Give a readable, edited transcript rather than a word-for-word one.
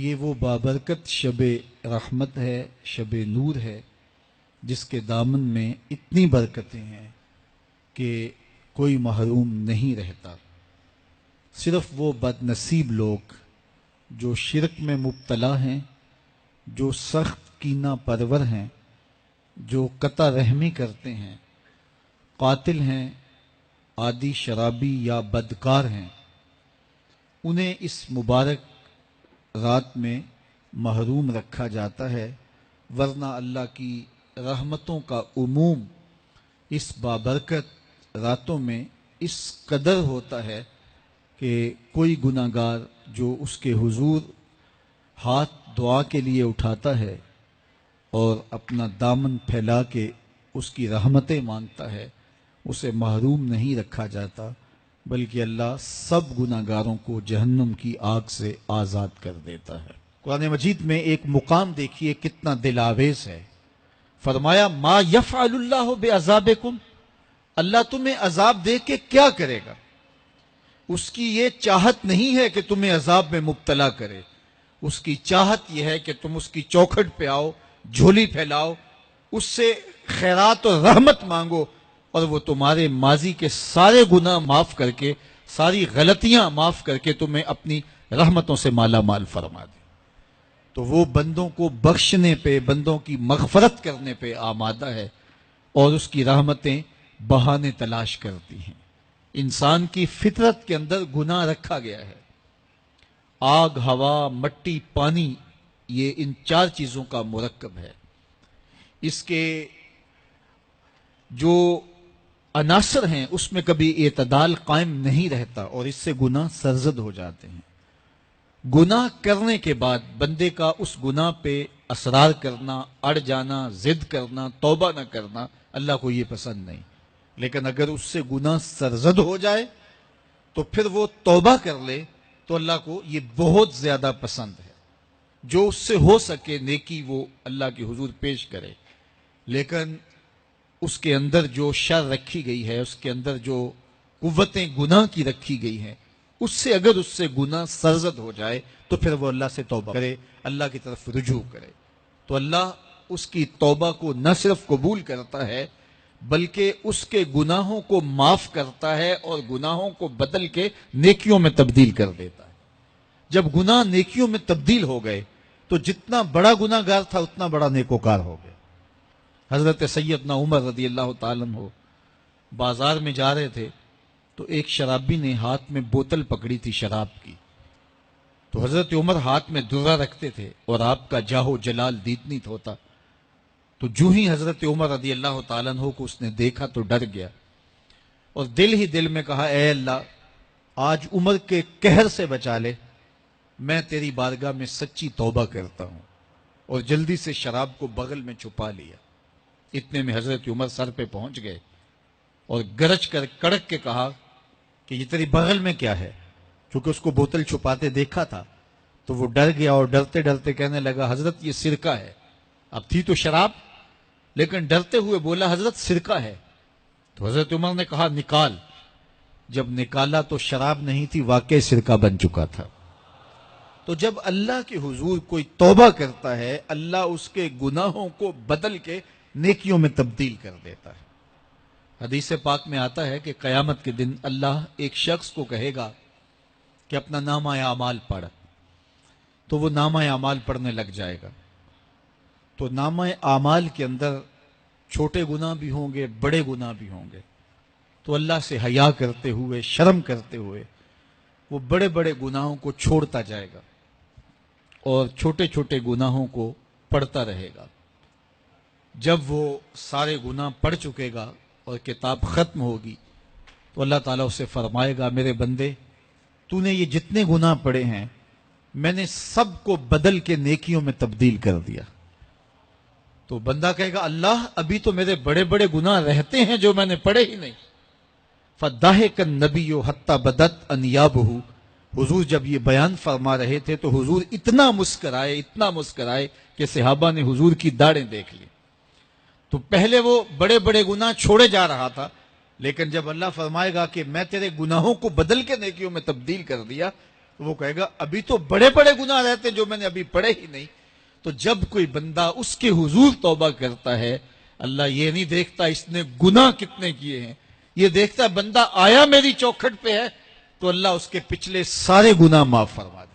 یہ وہ بابرکت شب رحمت ہے، شب نور ہے، جس کے دامن میں اتنی برکتیں ہیں کہ کوئی محروم نہیں رہتا۔ صرف وہ بد نصیب لوگ جو شرک میں مبتلا ہیں، جو سخت کینہ پرور ہیں، جو قطع رحمی کرتے ہیں، قاتل ہیں، عادی شرابی یا بدکار ہیں، انہیں اس مبارک رات میں محروم رکھا جاتا ہے، ورنہ اللہ کی رحمتوں کا عموم اس بابرکت راتوں میں اس قدر ہوتا ہے کہ کوئی گناہ گار جو اس کے حضور ہاتھ دعا کے لیے اٹھاتا ہے اور اپنا دامن پھیلا کے اس کی رحمتیں مانگتا ہے، اسے محروم نہیں رکھا جاتا، بلکہ اللہ سب گناہ گاروں کو جہنم کی آگ سے آزاد کر دیتا ہے۔ قرآن مجید میں ایک مقام دیکھیے کتنا دل آویز ہے۔ فرمایا ما یفعل اللہ بعذابکم، اللہ تمہیں عذاب دے کے کیا کرے گا؟ اس کی یہ چاہت نہیں ہے کہ تمہیں عذاب میں مبتلا کرے، اس کی چاہت یہ ہے کہ تم اس کی چوکھٹ پہ آؤ، جھولی پھیلاؤ، اس سے خیرات اور رحمت مانگو، اور وہ تمہارے ماضی کے سارے گناہ معاف کر کے، ساری غلطیاں معاف کر کے تمہیں اپنی رحمتوں سے مالا مال فرما دے۔ تو وہ بندوں کو بخشنے پہ، بندوں کی مغفرت کرنے پہ آمادہ ہے، اور اس کی رحمتیں بہانے تلاش کرتی ہیں۔ انسان کی فطرت کے اندر گناہ رکھا گیا ہے۔ آگ، ہوا، مٹی، پانی، یہ ان چار چیزوں کا مرکب ہے۔ اس کے جو عناصر ہیں اس میں کبھی اعتدال قائم نہیں رہتا، اور اس سے گناہ سرزد ہو جاتے ہیں۔ گناہ کرنے کے بعد بندے کا اس گناہ پہ اصرار کرنا، اڑ جانا، ضد کرنا، توبہ نہ کرنا اللہ کو یہ پسند نہیں۔ لیکن اگر اس سے گناہ سرزد ہو جائے تو پھر وہ توبہ کر لے تو اللہ کو یہ بہت زیادہ پسند ہے۔ جو اس سے ہو سکے نیکی وہ اللہ کے حضور پیش کرے، لیکن اس کے اندر جو شر رکھی گئی ہے، اس کے اندر جو قوتیں گناہ کی رکھی گئی ہیں، اس سے اگر اس سے گناہ سرزد ہو جائے تو پھر وہ اللہ سے توبہ کرے، اللہ کی طرف رجوع کرے، تو اللہ اس کی توبہ کو نہ صرف قبول کرتا ہے بلکہ اس کے گناہوں کو معاف کرتا ہے اور گناہوں کو بدل کے نیکیوں میں تبدیل کر دیتا ہے۔ جب گناہ نیکیوں میں تبدیل ہو گئے تو جتنا بڑا گناہ گار تھا اتنا بڑا نیکوکار ہو گیا۔ حضرت سیدنا عمر رضی اللہ تعالیٰ عنہ بازار میں جا رہے تھے تو ایک شرابی نے ہاتھ میں بوتل پکڑی تھی شراب کی، تو حضرت عمر ہاتھ میں درہ رکھتے تھے اور آپ کا جاہ و جلال دیدنیت ہوتا، تو جو ہی حضرت عمر رضی اللہ تعالیٰ عنہ کو اس نے دیکھا تو ڈر گیا، اور دل ہی دل میں کہا اے اللہ آج عمر کے قہر سے بچا لے، میں تیری بارگاہ میں سچی توبہ کرتا ہوں، اور جلدی سے شراب کو بغل میں چھپا لیا۔ اتنے میں حضرت عمر سر پہ پہنچ گئے اور گرج کر کڑک کے کہا کہ یہ تیری بغل میں کیا ہے؟ چونکہ اس کو بوتل چھپاتے دیکھا تھا تو وہ ڈر گیا، اور ڈرتے ڈرتے کہنے لگا حضرت یہ سرکہ ہے۔ اب تھی تو شراب، لیکن ڈرتے ہوئے بولا حضرت سرکہ ہے۔ تو حضرت عمر نے کہا نکال۔ جب نکالا تو شراب نہیں تھی، واقعی سرکہ بن چکا تھا۔ تو جب اللہ کے حضور کوئی توبہ کرتا ہے، اللہ اس کے گناہوں کو بدل کے نیکیوں میں تبدیل کر دیتا ہے۔ حدیث پاک میں آتا ہے کہ قیامت کے دن اللہ ایک شخص کو کہے گا کہ اپنا نامہ اعمال پڑھ، تو وہ نامہ اعمال پڑھنے لگ جائے گا، تو نامہ اعمال کے اندر چھوٹے گناہ بھی ہوں گے، بڑے گناہ بھی ہوں گے، تو اللہ سے حیا کرتے ہوئے، شرم کرتے ہوئے وہ بڑے بڑے گناہوں کو چھوڑتا جائے گا اور چھوٹے چھوٹے گناہوں کو پڑھتا رہے گا۔ جب وہ سارے گناہ پڑھ چکے گا اور کتاب ختم ہوگی تو اللہ تعالیٰ اسے فرمائے گا میرے بندے تو نے یہ جتنے گناہ پڑے ہیں میں نے سب کو بدل کے نیکیوں میں تبدیل کر دیا۔ تو بندہ کہے گا اللہ ابھی تو میرے بڑے بڑے گناہ رہتے ہیں جو میں نے پڑھے ہی نہیں۔ فَضَحِكَ النَّبِيُّ حَتَّى بَدَتْ أَنْيَابُهُ، حضور جب یہ بیان فرما رہے تھے تو حضور اتنا مسکرائے کہ صحابہ نے حضور کی داڑھیں دیکھ لی۔ تو پہلے وہ بڑے بڑے گناہ چھوڑے جا رہا تھا، لیکن جب اللہ فرمائے گا کہ میں تیرے گناہوں کو بدل کے نیکیوں میں تبدیل کر دیا وہ کہے گا ابھی تو بڑے بڑے گناہ رہتے جو میں نے ابھی پڑھے ہی نہیں. تو جب کوئی بندہ اس کے حضور توبہ کرتا ہے، اللہ یہ نہیں دیکھتا اس نے گناہ کتنے کیے ہیں، یہ دیکھتا بندہ آیا میری چوکھٹ پہ ہے تو اللہ اس کے پچھلے سارے گناہ معاف فرما دے.